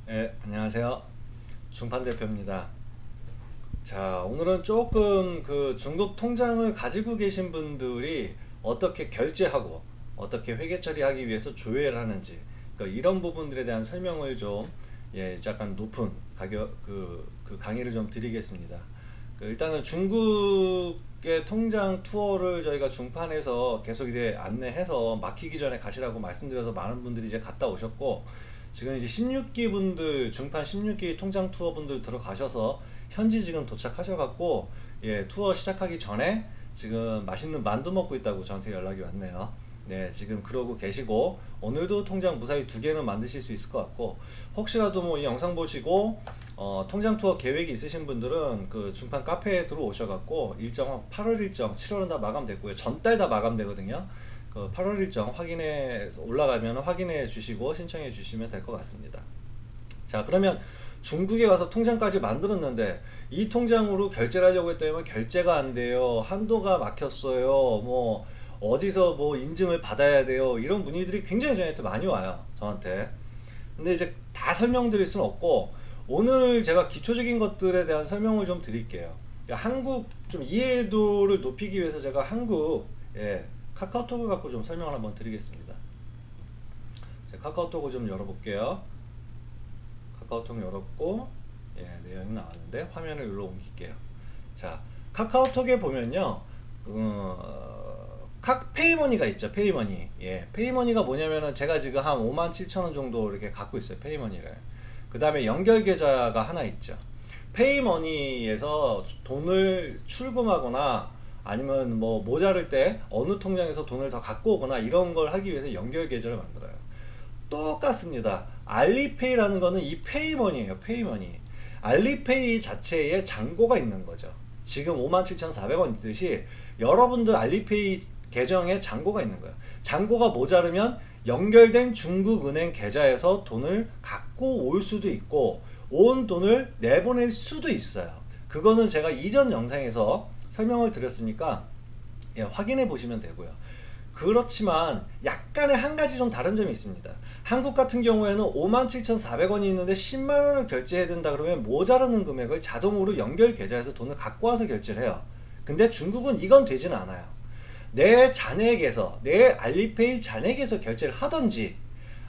네, 안녕하세요. 중판 대표입니다. 자, 오늘은 조금 그 중국 통장을 가지고 계신 분들이 어떻게 결제하고 어떻게 회계 처리하기 위해서 조회를 하는지 그러니까 이런 부분들에 대한 설명을 좀 약간 높은 가격 그 강의를 좀 드리겠습니다. 일단은 중국의 통장 투어를 저희가 중판에서 계속 이제 안내해서 막히기 전에 가시라고 말씀드려서 많은 분들이 이제 갔다 오셨고 지금 이제 16기 분들 중판 16기 통장 투어 분들 들어가셔서 현지 지금 도착하셔갖고 투어 시작하기 전에 지금 맛있는 만두 먹고 있다고 저한테 연락이 왔네요. 네, 지금 그러고 계시고 오늘도 통장 무사히 2개는 만드실 수 있을 것 같고 혹시라도 뭐 이 영상 보시고 통장 투어 계획이 있으신 분들은 그 중판 카페에 들어오셔갖고 일정 8월 일정 7월은 다 마감됐고요. 전달 다 마감되거든요. 그 8월 일정 확인해 올라가면 확인해 주시고 신청해 주시면 될 것 같습니다. 자, 그러면 중국에 와서 통장까지 만들었는데 이 통장으로 결제를 하려고 했더니 결제가 안 돼요. 한도가 막혔어요. 뭐 어디서 뭐 인증을 받아야 돼요. 이런 문의들이 굉장히 저한테 많이 와요. 저한테. 근데 이제 다 설명드릴 수는 없고 오늘 제가 기초적인 것들에 대한 설명을 좀 드릴게요. 한국 좀 이해도를 높이기 위해서 제가 한국 카카오톡을 갖고 좀 설명을 한번 드리겠습니다. 제가 카카오톡을 좀 열어볼게요. 카카오톡 열었고 내용이 나왔는데 화면을 여기로 옮길게요. 자, 카카오톡에 보면요 페이머니가 있죠. 페이머니. 페이머니가 뭐냐면은 제가 지금 한 57,000원 정도 이렇게 갖고 있어요. 페이머니를. 그 다음에 연결 계좌가 하나 있죠. 페이머니에서 돈을 출금하거나 아니면 뭐 모자랄 때 어느 통장에서 돈을 더 갖고 오거나 이런 걸 하기 위해서 연결 계좌를 만들어요. 똑같습니다. 알리페이라는 거는 이 페이머니예요. 페이머니. 알리페이 자체에 잔고가 있는 거죠. 지금 57,400원 있듯이 여러분들 알리페이 계정에 잔고가 있는 거예요. 잔고가 모자르면 연결된 중국은행 계좌에서 돈을 갖고 올 수도 있고 온 돈을 내보낼 수도 있어요. 그거는 제가 이전 영상에서 설명을 드렸으니까 확인해 보시면 되고요. 그렇지만 약간의 한 가지 좀 다른 점이 있습니다. 한국 같은 경우에는 57,400원이 있는데 10만원을 결제해야 된다 그러면 모자라는 금액을 자동으로 연결 계좌에서 돈을 갖고 와서 결제를 해요. 근데 중국은 이건 되지는 않아요. 내 잔액에서 내 알리페이 잔액에서 결제를 하던지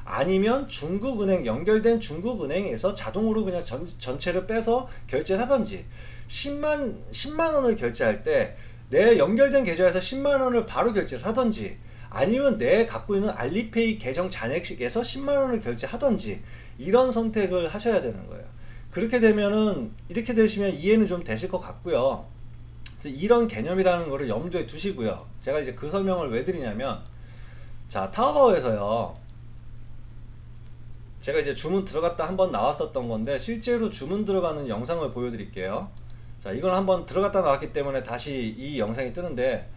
아니면 중국은행 연결된 중국은행에서 자동으로 그냥 전체를 빼서 결제를 하던지 10만 원을 결제할 때 내 연결된 계좌에서 10만 원을 바로 결제를 하던지 아니면 내 갖고 있는 알리페이 계정 잔액에서 10만 원을 결제하던지 이런 선택을 하셔야 되는 거예요. 그렇게 되면은 이렇게 되시면 이해는 좀 되실 것 같고요. 그래서 이런 개념이라는 거를 염두에 두시고요. 제가 이제 그 설명을 왜 드리냐면 자, 타오바오에서요. 제가 이제 주문 들어갔다 한번 나왔었던 건데 실제로 주문 들어가는 영상을 보여드릴게요. 자, 이건 한번 들어갔다 나왔기 때문에 다시 이 영상이 뜨는데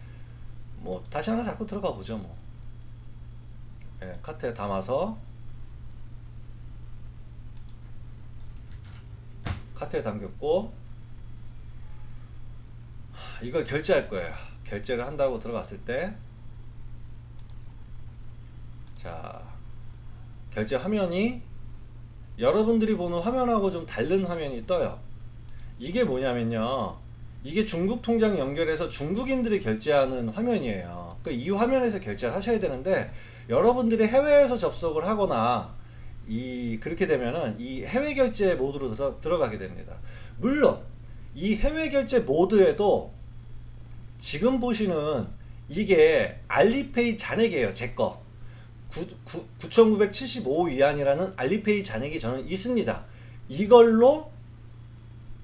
뭐 다시 하나 자꾸 들어가 보죠. 뭐 카트에 담아서 카트에 담겼고 이걸 결제할 거예요. 결제를 한다고 들어갔을 때 자, 결제 화면이 여러분들이 보는 화면하고 좀 다른 화면이 떠요. 이게 뭐냐면요, 이게 중국 통장 연결해서 중국인들이 결제하는 화면이에요. 그러니까 이 화면에서 결제를 하셔야 되는데 여러분들이 해외에서 접속을 하거나 그렇게 되면은 이 해외 결제 모드로 들어가게 됩니다. 물론 이 해외 결제 모드에도 지금 보시는 이게 알리페이 잔액이에요. 제거 9,975 위안이라는 알리페이 잔액이 저는 있습니다. 이걸로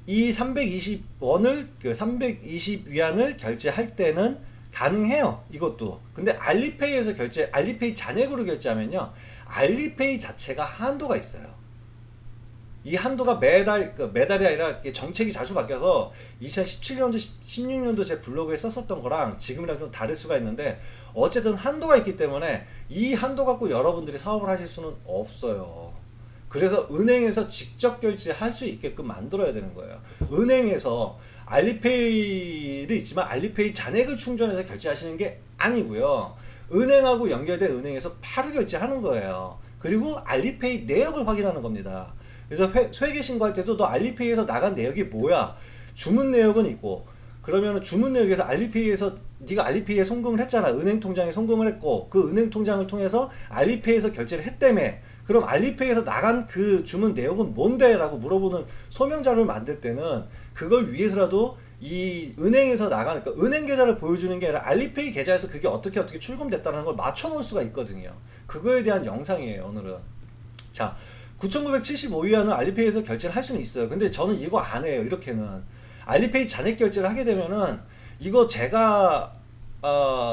이 320원을 320 위안을 결제할 때는 가능해요. 이것도. 근데 알리페이에서 알리페이 잔액으로 결제하면요, 알리페이 자체가 한도가 있어요. 이 한도가 매달이 아니라 정책이 자주 바뀌어서 2017년도, 16년도 제 블로그에 썼었던 거랑 지금이랑 좀 다를 수가 있는데 어쨌든 한도가 있기 때문에 이 한도 갖고 여러분들이 사업을 하실 수는 없어요. 그래서 은행에서 직접 결제할 수 있게끔 만들어야 되는 거예요. 은행에서 알리페이를 있지만 알리페이 잔액을 충전해서 결제하시는 게 아니고요. 은행하고 연결된 은행에서 바로 결제하는 거예요. 그리고 알리페이 내역을 확인하는 겁니다. 그래서 회계 신고할 때도 너 알리페이에서 나간 내역이 뭐야? 주문 내역은 있고, 그러면 주문 내역에서 알리페이에서 네가 알리페이에 송금을 했잖아. 은행 통장에 송금을 했고 그 은행 통장을 통해서 알리페이에서 결제를 했다며. 그럼 알리페이에서 나간 그 주문 내역은 뭔데? 라고 물어보는 소명 자료를 만들 때는 그걸 위해서라도 이 은행에서 나가는, 그러니까 은행 계좌를 보여주는 게 아니라 알리페이 계좌에서 그게 어떻게 출금됐다는 걸 맞춰 놓을 수가 있거든요. 그거에 대한 영상이에요, 오늘은. 자, 9,975 위안은 알리페이에서 결제를 할 수는 있어요. 근데 저는 이거 안 해요, 이렇게는. 알리페이 잔액 결제를 하게 되면은 이거 제가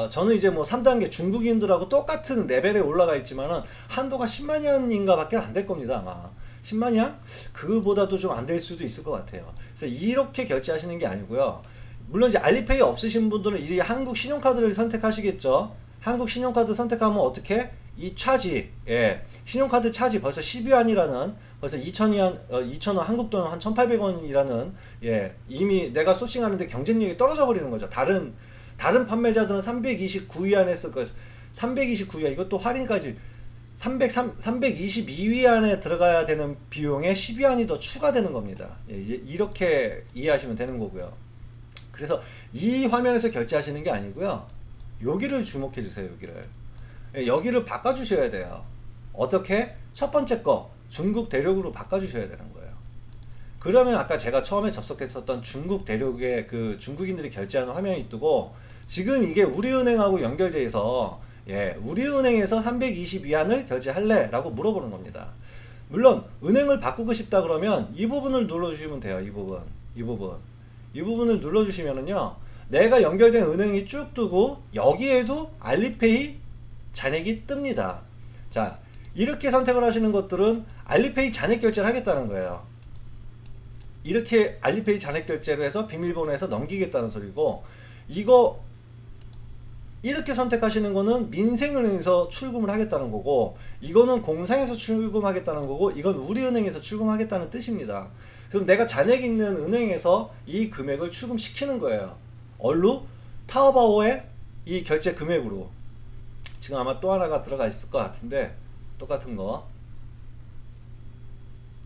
저는 이제 뭐 3단계 중국인들하고 똑같은 레벨에 올라가 있지만은 한도가 10만 위안인가 밖에 안 될 겁니다, 아마. 10만 위안? 그거보다도 좀 안 될 수도 있을 것 같아요. 그래서 이렇게 결제하시는 게 아니고요. 물론 이제 알리페이 없으신 분들은 이 한국 신용카드를 선택하시겠죠. 한국 신용카드 선택하면 어떻게? 이 차지, 예, 신용카드 차지 벌써 10위안이라는, 벌써 2,000위안, 2,000원, 한국 돈 한 1,800원이라는, 예, 이미 내가 소싱하는데 경쟁력이 떨어져 버리는 거죠. 다른 판매자들은 329위안 했을 거예요. 329위안, 이것도 할인까지 322위안에 들어가야 되는 비용에 10위안이 더 추가되는 겁니다. 예, 이제 이렇게 이해하시면 되는 거고요. 그래서 이 화면에서 결제하시는 게 아니고요. 여기를 주목해 주세요. 여기를. 예, 여기를 바꿔주셔야 돼요. 어떻게? 첫 번째 거 중국 대륙으로 바꿔주셔야 되는 거예요. 그러면 아까 제가 처음에 접속했었던 중국 대륙의 그 중국인들이 결제하는 화면이 뜨고, 지금 이게 우리은행하고 연결돼 있어. 예, 우리은행에서 322안을 결제할래? 라고 물어보는 겁니다. 물론 은행을 바꾸고 싶다 그러면 이 부분을 눌러주시면 돼요. 이 부분을 눌러주시면은요, 내가 연결된 은행이 쭉 뜨고 여기에도 알리페이 잔액이 뜹니다. 자, 이렇게 선택을 하시는 것들은 알리페이 잔액 결제를 하겠다는 거예요. 이렇게 알리페이 잔액 결제를 해서 비밀번호에서 넘기겠다는 소리고, 이거 이렇게 선택하시는 거는 민생은행에서 출금을 하겠다는 거고, 이거는 공상에서 출금하겠다는 거고, 이건 우리은행에서 출금하겠다는 뜻입니다. 그럼 내가 잔액 있는 은행에서 이 금액을 출금시키는 거예요. 얼루? 타오바오의 이 결제 금액으로. 지금 아마 또 하나가 들어가 있을 것 같은데, 똑같은 거,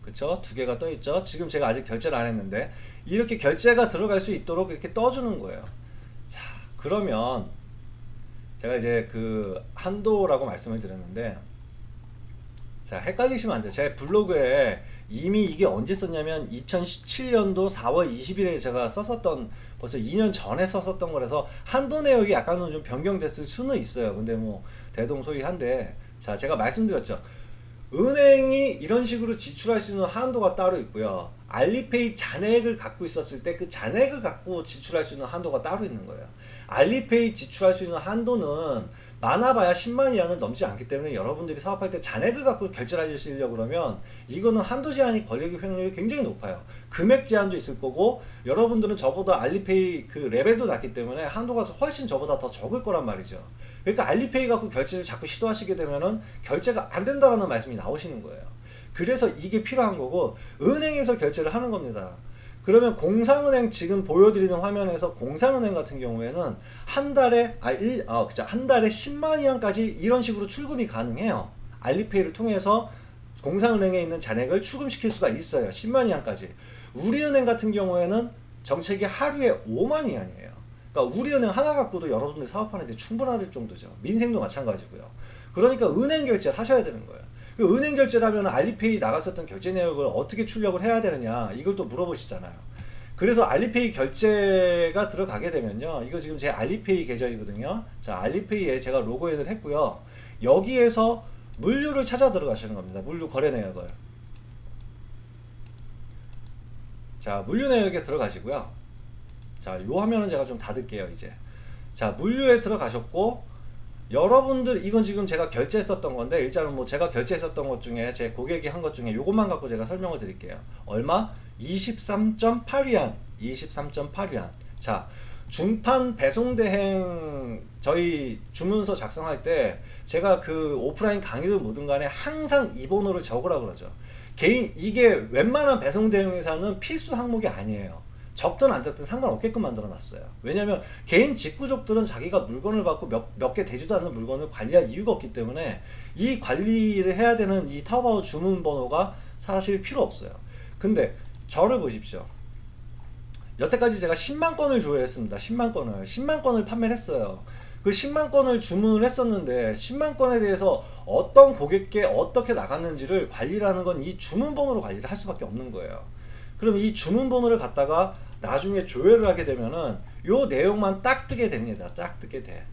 그쵸? 두 개가 떠 있죠. 지금 제가 아직 결제를 안 했는데 이렇게 결제가 들어갈 수 있도록 이렇게 떠주는 거예요. 자, 그러면 제가 이제 그 한도라고 말씀을 드렸는데, 자, 헷갈리시면 안 돼요. 제 블로그에 이미 이게 언제 썼냐면 2017년도 4월 20일에 제가 썼었던, 벌써 2년 전에 썼었던 거라서 한도 내역이 약간은 좀 변경됐을 수는 있어요. 근데 뭐 대동소이한데, 자, 제가 말씀드렸죠. 은행이 이런 식으로 지출할 수 있는 한도가 따로 있고요. 알리페이 잔액을 갖고 있었을 때 그 잔액을 갖고 지출할 수 있는 한도가 따로 있는 거예요. 알리페이 지출할 수 있는 한도는 많아봐야 10만 위안을 넘지 않기 때문에 여러분들이 사업할 때 잔액을 갖고 결제를 하시려고 그러면 이거는 한도 제한이 걸릴 확률이 굉장히 높아요. 금액 제한도 있을 거고, 여러분들은 저보다 알리페이 그 레벨도 낮기 때문에 한도가 훨씬 저보다 더 적을 거란 말이죠. 그러니까 알리페이 갖고 결제를 자꾸 시도하시게 되면은 결제가 안 된다라는 말씀이 나오시는 거예요. 그래서 이게 필요한 거고, 은행에서 결제를 하는 겁니다. 그러면 공상은행, 지금 보여드리는 화면에서 공상은행 같은 경우에는 한 달에 한 달에 10만 위안까지 이런 식으로 출금이 가능해요. 알리페이를 통해서 공상은행에 있는 잔액을 출금시킬 수가 있어요. 10만 위안까지. 우리은행 같은 경우에는 정책이 하루에 5만 위안이에요. 그러니까 우리은행 하나 갖고도 여러분들 사업하는데 충분할 정도죠. 민생도 마찬가지고요. 그러니까 은행 결제를 하셔야 되는 거예요. 은행 결제를 하면 알리페이 나갔었던 결제 내역을 어떻게 출력을 해야 되느냐, 이걸 또 물어보시잖아요. 그래서 알리페이 결제가 들어가게 되면요, 이거 지금 제 알리페이 계정이거든요. 자, 알리페이에 제가 로그인을 했고요. 여기에서 물류를 찾아 들어가시는 겁니다. 물류 거래 내역을. 자, 물류 내역에 들어가시고요. 자, 요 화면은 제가 좀 닫을게요, 이제. 자, 물류에 들어가셨고, 여러분들, 이건 지금 제가 결제했었던 건데, 일단은 뭐 제가 결제했었던 것 중에, 제 고객이 한 것 중에 요것만 갖고 제가 설명을 드릴게요. 얼마? 23.8위안. 23.8위안. 자, 중판 배송 대행 저희 주문서 작성할 때 제가 그 오프라인 강의를 뭐든 간에 항상 이 번호를 적으라고 그러죠. 이게 웬만한 배송 대행 회사는 필수 항목이 아니에요. 적든 안 적든 상관없게끔 만들어 놨어요. 왜냐면 개인 직구족들은 자기가 물건을 받고 몇 개 되지도 않는 물건을 관리할 이유가 없기 때문에 이 관리를 해야 되는 이 타오바오 주문 번호가 사실 필요 없어요. 근데 저를 보십시오. 여태까지 제가 10만 건을 조회했습니다. 10만 건을 판매를 했어요. 그 10만 건을 주문을 했었는데 10만 건에 대해서 어떤 고객께 어떻게 나갔는지를 관리를 하는 건 이 주문번호로 관리를 할 수밖에 없는 거예요. 그럼 이 주문번호를 갖다가 나중에 조회를 하게 되면은 요 내용만 딱 뜨게 됩니다. 딱 뜨게 돼.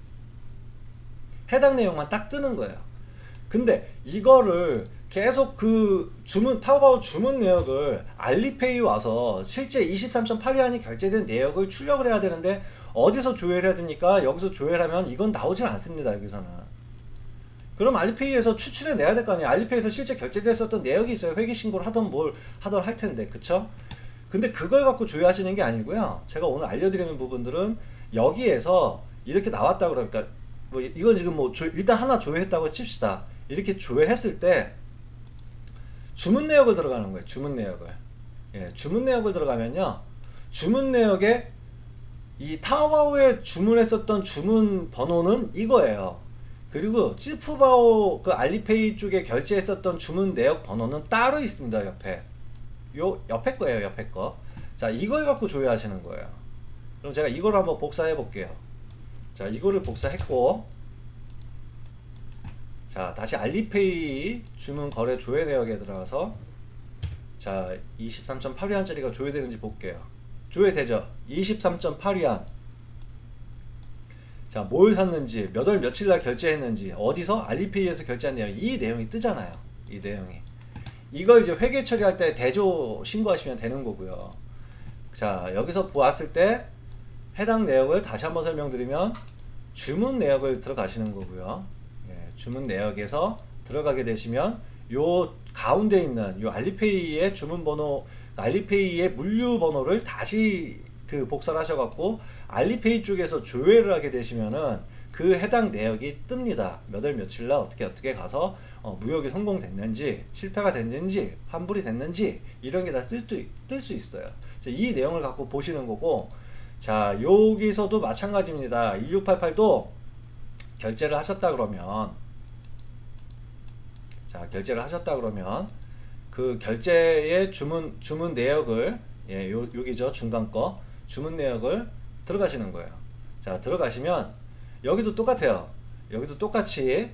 해당 내용만 딱 뜨는 거예요. 근데 이거를 계속 그 주문, 타오바오 주문 내역을 알리페이 와서 실제 23.8위안이 결제된 내역을 출력을 해야 되는데 어디서 조회를 해야 됩니까? 여기서 조회를 하면 이건 나오질 않습니다. 여기서는. 그럼 알리페이에서 추출해 내야 될 거 아니에요. 알리페이에서 실제 결제됐었던 내역이 있어요. 회계신고를 하던 뭘 하던 할 텐데, 그쵸? 근데 그걸 갖고 조회하시는 게 아니고요. 제가 오늘 알려드리는 부분들은 여기에서 이렇게 나왔다 그러니까 뭐 이건 지금 뭐 일단 하나 조회했다고 칩시다. 이렇게 조회했을 때 주문 내역을 들어가는 거예요. 주문 내역을. 예, 주문 내역을 들어가면요. 주문 내역에 이 타오바오에 주문했었던 주문 번호는 이거예요. 그리고 찌푸바오 그 알리페이 쪽에 결제했었던 주문 내역 번호는 따로 있습니다. 옆에. 요 옆에 거예요. 옆에 거. 자, 이걸 갖고 조회하시는 거예요. 그럼 제가 이걸 한번 복사해 볼게요. 자, 이거를 복사했고, 자, 다시 알리페이 주문 거래 조회 내역에 들어가서 자, 23.8위안짜리가 조회되는지 볼게요. 조회되죠? 23.8위안. 자, 뭘 샀는지, 몇 월 며칠 날 결제했는지, 어디서 알리페이에서 결제한 내용, 이 내용이 뜨잖아요. 이 내용이. 이걸 이제 회계 처리할 때 대조 신고하시면 되는 거고요. 자, 여기서 보았을 때 해당 내역을 다시 한번 설명드리면 주문 내역을 들어가시는 거고요. 예, 주문 내역에서 들어가게 되시면 요 가운데 있는 요 알리페이의 주문번호, 알리페이의 물류번호를 다시 그 복사를 하셔갖고 알리페이 쪽에서 조회를 하게 되시면은 그 해당 내역이 뜹니다. 몇 월 며칠 날 어떻게 가서 무역이 성공됐는지, 실패가 됐는지, 환불이 됐는지 이런 게 다 뜰 수 있어요. 이 내용을 갖고 보시는 거고, 자, 여기서도 마찬가지입니다. 1688도 결제를 하셨다 그러면, 자, 결제를 하셨다 그러면 그 결제의 주문 내역을, 예, 여기죠. 중간 거 주문 내역을 들어가시는 거예요. 자, 들어가시면 여기도 똑같아요. 여기도 똑같이,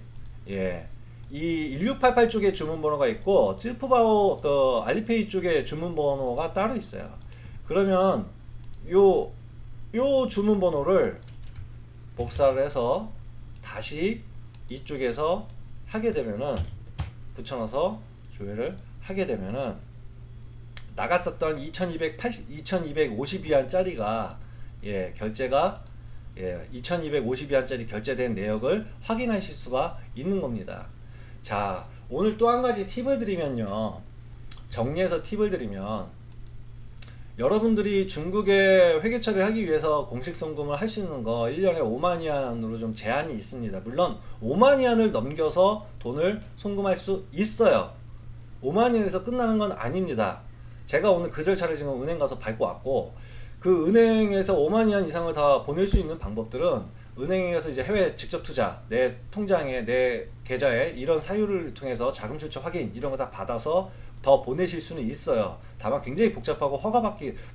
예, 이 1688 쪽에 주문번호가 있고 찌푸바오 그 알리페이 쪽에 주문번호가 따로 있어요. 그러면 요 주문번호를 복사를 해서 다시 이쪽에서 하게 되면은 붙여넣어서 조회를 하게 되면은 나갔었던 2250위안짜리가, 예, 결제가, 예, 2250위안짜리 결제된 내역을 확인하실 수가 있는 겁니다. 자, 오늘 또 한 가지 팁을 드리면요. 정리해서 팁을 드리면, 여러분들이 중국에 회계 처리를 하기 위해서 공식 송금을 할 수 있는 거 1년에 5만 위안으로 좀 제한이 있습니다. 물론 5만 위안을 넘겨서 돈을 송금할 수 있어요. 5만 위안에서 끝나는 건 아닙니다. 제가 오늘 그 절차를 지금 은행 가서 밟고 왔고, 그 은행에서 5만 위안 이상을 다 보낼 수 있는 방법들은 은행에 가서 이제 해외 직접 투자, 내 통장에, 내 계좌에 이런 사유를 통해서 자금 출처 확인 이런 거 다 받아서 더 보내실 수는 있어요. 다만 굉장히 복잡하고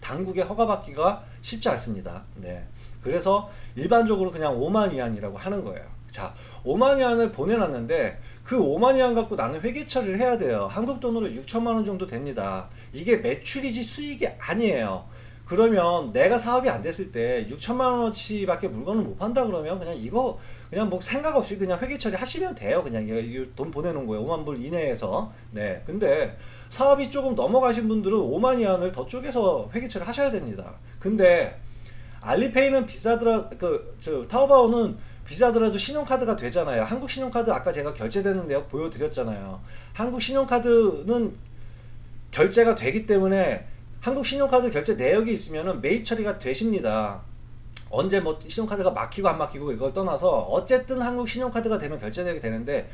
당국의 허가받기가 쉽지 않습니다. 네. 그래서 일반적으로 그냥 5만 위안이라고 하는 거예요. 자, 5만 위안을 보내놨는데 그 5만 위안 갖고 나는 회계 처리를 해야 돼요. 한국 돈으로 6천만 원 정도 됩니다. 이게 매출이지 수익이 아니에요. 그러면 내가 사업이 안 됐을 때 6천만 원어치밖에 물건을 못 판다 그러면 그냥 이거 그냥 뭐 생각 없이 그냥 회계 처리 하시면 돼요. 그냥 이거 돈 보내놓은 거예요. 5만 불 이내에서. 네. 근데 사업이 조금 넘어가신 분들은 5만 위안을 더 쪼개서 회계 처리 하셔야 됩니다. 근데 알리페이는 타오바오는 비싸더라도 신용카드가 되잖아요. 한국 신용카드 아까 제가 결제되는 내역 보여드렸잖아요. 한국 신용카드는 결제가 되기 때문에 한국 신용카드 결제 내역이 있으면은 매입 처리가 되십니다. 언제 뭐 신용카드가 막히고 안 막히고 이걸 떠나서 어쨌든 한국 신용카드가 되면 결제 내역이 되는데,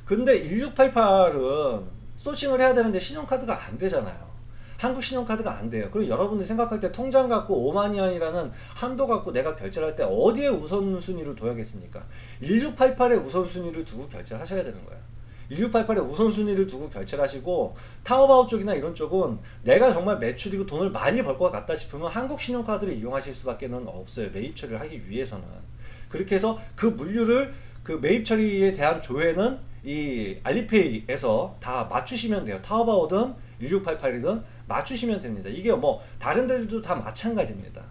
근데 1688은 소싱을 해야 되는데 신용카드가 안 되잖아요. 한국 신용카드가 안 돼요. 그리고 여러분들이 생각할 때 통장 갖고 5만 위안이라는 한도 갖고 내가 결제를 할 때 어디에 우선순위를 둬야겠습니까? 1688에 우선순위를 두고 결제를 하셔야 되는 거예요. 1688에 우선순위를 두고 결제를 하시고, 타오바오 쪽이나 이런 쪽은 내가 정말 매출이고 돈을 많이 벌 것 같다 싶으면 한국 신용카드를 이용하실 수밖에 는 없어요. 매입 처리를 하기 위해서는. 그렇게 해서 그 물류를, 그 매입 처리에 대한 조회는 이 알리페이에서 다 맞추시면 돼요. 타오바오든 1688이든 맞추시면 됩니다. 이게 뭐 다른 데들도 다 마찬가지입니다.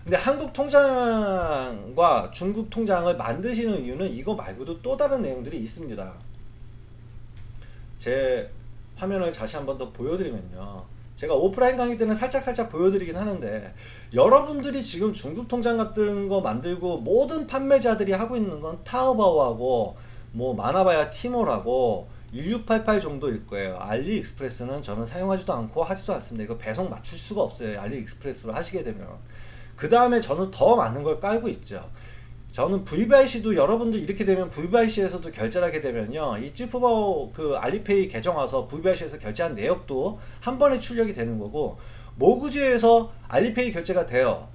근데 한국 통장과 중국 통장을 만드시는 이유는 이거 말고도 또 다른 내용들이 있습니다. 제 화면을 다시 한번 더 보여드리면요, 제가 오프라인 강의 때는 살짝 보여드리긴 하는데, 여러분들이 지금 중국 통장 같은 거 만들고 모든 판매자들이 하고 있는 건 타오바오하고 뭐 많아봐야 티몰하고 1688 정도일 거예요. 알리익스프레스는 저는 사용하지도 않고 하지도 않습니다. 이거 배송 맞출 수가 없어요. 알리익스프레스로 하시게 되면. 그 다음에 저는 더 많은 걸 깔고 있죠. 저는 VVIC도, 여러분들 이렇게 되면 VVIC에서도 결제를 하게 되면요, 이 찌푸바오 그 알리페이 계정 와서 VVIC에서 결제한 내역도 한 번에 출력이 되는 거고, 모구지에서 알리페이 결제가 돼요.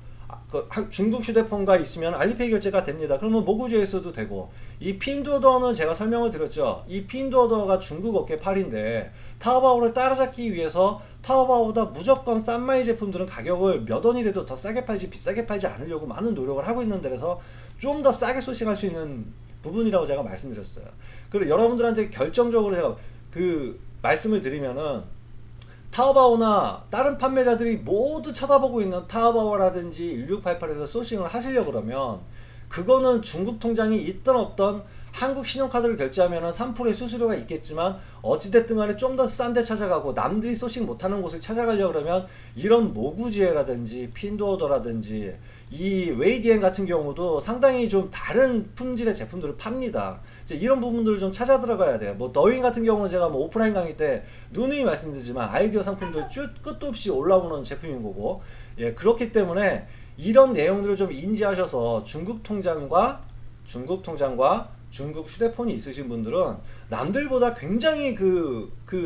중국 휴대폰과 있으면 알리페이 결제가 됩니다. 그러면 모구지에서도 되고, 이 핀두어더는 제가 설명을 드렸죠. 이 핀두어더가 중국 업계 팔인데 타오바오를 따라잡기 위해서 타오바오보다 무조건 싼마이 제품들은 가격을 몇 원이라도 더 싸게 팔지 비싸게 팔지 않으려고 많은 노력을 하고 있는 데라서 좀 더 싸게 소싱할 수 있는 부분이라고 제가 말씀드렸어요. 그리고 여러분들한테 결정적으로 제가 그 말씀을 드리면은, 타오바오나 다른 판매자들이 모두 쳐다보고 있는 타오바오라든지 1688에서 소싱을 하시려고 그러면, 그거는 중국 통장이 있든 없든 한국 신용카드를 결제하면 3%의 수수료가 있겠지만, 어찌됐든 간에 좀 더 싼 데 찾아가고 남들이 소싱 못하는 곳을 찾아가려고 그러면 이런 모구지에라든지 핀두어더라든지 이 웨이디엔 같은 경우도 상당히 좀 다른 품질의 제품들을 팝니다. 이제 이런 부분들을 좀 찾아 들어가야 돼요. 뭐 더윈 같은 경우는 제가 뭐 오프라인 강의 때 누누이 말씀드리지만 아이디어 상품들 쭉 끝도 없이 올라오는 제품인 거고, 예, 그렇기 때문에 이런 내용들을 좀 인지하셔서 중국 통장과 중국 휴대폰이 있으신 분들은 남들보다 굉장히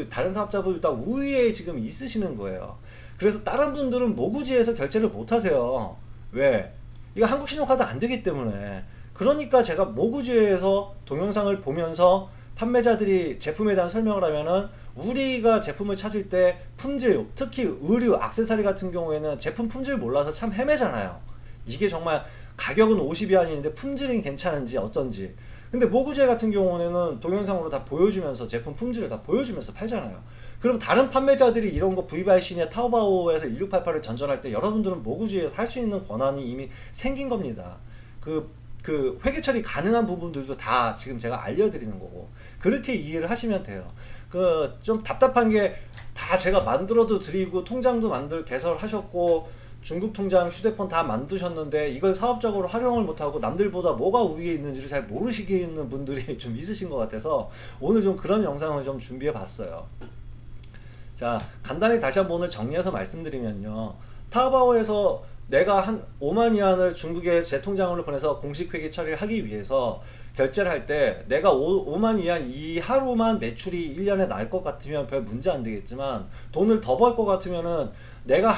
다른 사업자들보다 우위에 지금 있으시는 거예요. 그래서 다른 분들은 모구지에서 결제를 못 하세요. 왜? 이거 한국 신용카드 안 되기 때문에. 그러니까 제가 모구지에서 동영상을 보면서 판매자들이 제품에 대한 설명을 하면은, 우리가 제품을 찾을 때 품질, 특히 의류, 액세서리 같은 경우에는 제품 품질 몰라서 참 헤매잖아요. 이게 정말 가격은 50위안인데 품질이 괜찮은지 어떤지. 근데 모구제 같은 경우에는 동영상으로 다 보여주면서 제품 품질을 다 보여주면서 팔잖아요. 그럼 다른 판매자들이 이런 거 VVIC나 타오바오에서 1688을 전전할 때 여러분들은 모구지에서 살 수 있는 권한이 이미 생긴 겁니다. 그 회계 처리 가능한 부분들도 다 지금 제가 알려드리는 거고, 그렇게 이해를 하시면 돼요. 좀 답답한 게, 다 제가 만들어도 드리고 통장도 개설하셨고 중국 통장, 휴대폰 다 만드셨는데 이걸 사업적으로 활용을 못하고 남들보다 뭐가 우위에 있는지를 잘 모르시겠는 분들이 좀 있으신 것 같아서 오늘 좀 그런 영상을 좀 준비해 봤어요. 자, 간단히 다시 한번 오늘 정리해서 말씀드리면요, 타오바오에서 내가 한 5만 위안을 중국에 제 통장으로 보내서 공식 회계 처리를 하기 위해서 결제를 할 때, 내가 5만 위안 이하로만 매출이 1년에 날 것 같으면 별 문제 안 되겠지만, 돈을 더 벌 것 같으면은 내가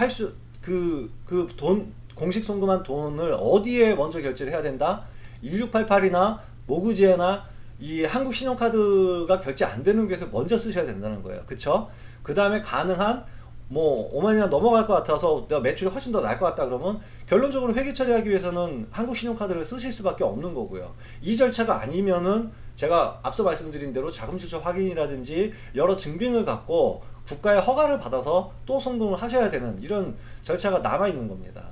공식 송금한 돈을 어디에 먼저 결제를 해야 된다? 1688이나 모구지에나 이 한국 신용카드가 결제 안 되는 곳에서 먼저 쓰셔야 된다는 거예요. 그쵸? 그 다음에 가능한 뭐 5만이나 넘어갈 것 같아서 내가 매출이 훨씬 더 날 것 같다 그러면 결론적으로 회계 처리하기 위해서는 한국 신용카드를 쓰실 수밖에 없는 거고요. 이 절차가 아니면은 제가 앞서 말씀드린 대로 자금 출처 확인이라든지 여러 증빙을 갖고 국가의 허가를 받아서 또 송금을 하셔야 되는 이런 절차가 남아 있는 겁니다.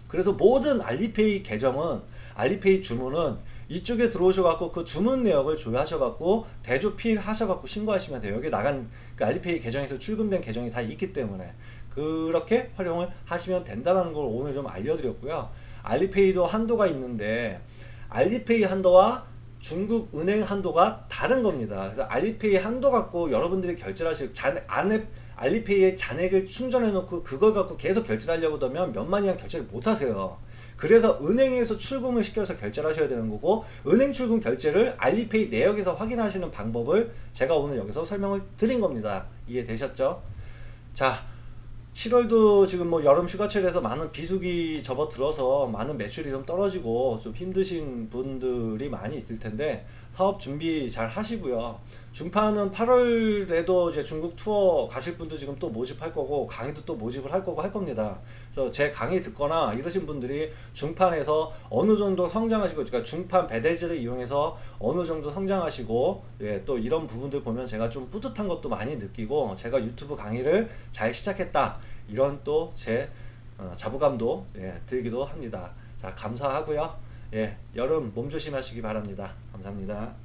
그래서 모든 알리페이 계정은, 알리페이 주문은 이쪽에 들어오셔갖고 그 주문 내역을 조회하셔갖고 대조필 하셔갖고 신고하시면 돼요. 여기 나간 그 알리페이 계정에서 출금된 계정이 다 있기 때문에 그렇게 활용을 하시면 된다는 걸 오늘 좀 알려드렸고요. 알리페이도 한도가 있는데 알리페이 한도와 중국 은행 한도가 다른 겁니다. 그래서 알리페이 한도 갖고 여러분들이 결제를 하실 알리페이에 잔액을 충전해 놓고 그걸 갖고 계속 결제를 하려고 하면 몇만 위안 결제를 못 하세요. 그래서 은행에서 출금을 시켜서 결제를 하셔야 되는 거고, 은행 출금 결제를 알리페이 내역에서 확인하시는 방법을 제가 오늘 여기서 설명을 드린 겁니다. 이해되셨죠? 자, 7월도 지금 뭐 여름 휴가철에서 많은 비수기 접어들어서 많은 매출이 좀 떨어지고 좀 힘드신 분들이 많이 있을 텐데, 사업 준비 잘 하시고요. 중판은 8월에도 이제 중국 투어 가실 분도 지금 또 모집할 거고 강의도 또 모집을 할 거고 할 겁니다. 그래서 제 강의 듣거나 이러신 분들이 중판에서 어느 정도 성장하시고, 그러니까 중판 배대지를 이용해서 어느 정도 성장하시고, 예, 또 이런 부분들 보면 제가 좀 뿌듯한 것도 많이 느끼고, 제가 유튜브 강의를 잘 시작했다, 이런 또 제 자부감도, 예, 들기도 합니다. 자, 감사하고요. 예, 여름 몸 조심하시기 바랍니다. 감사합니다.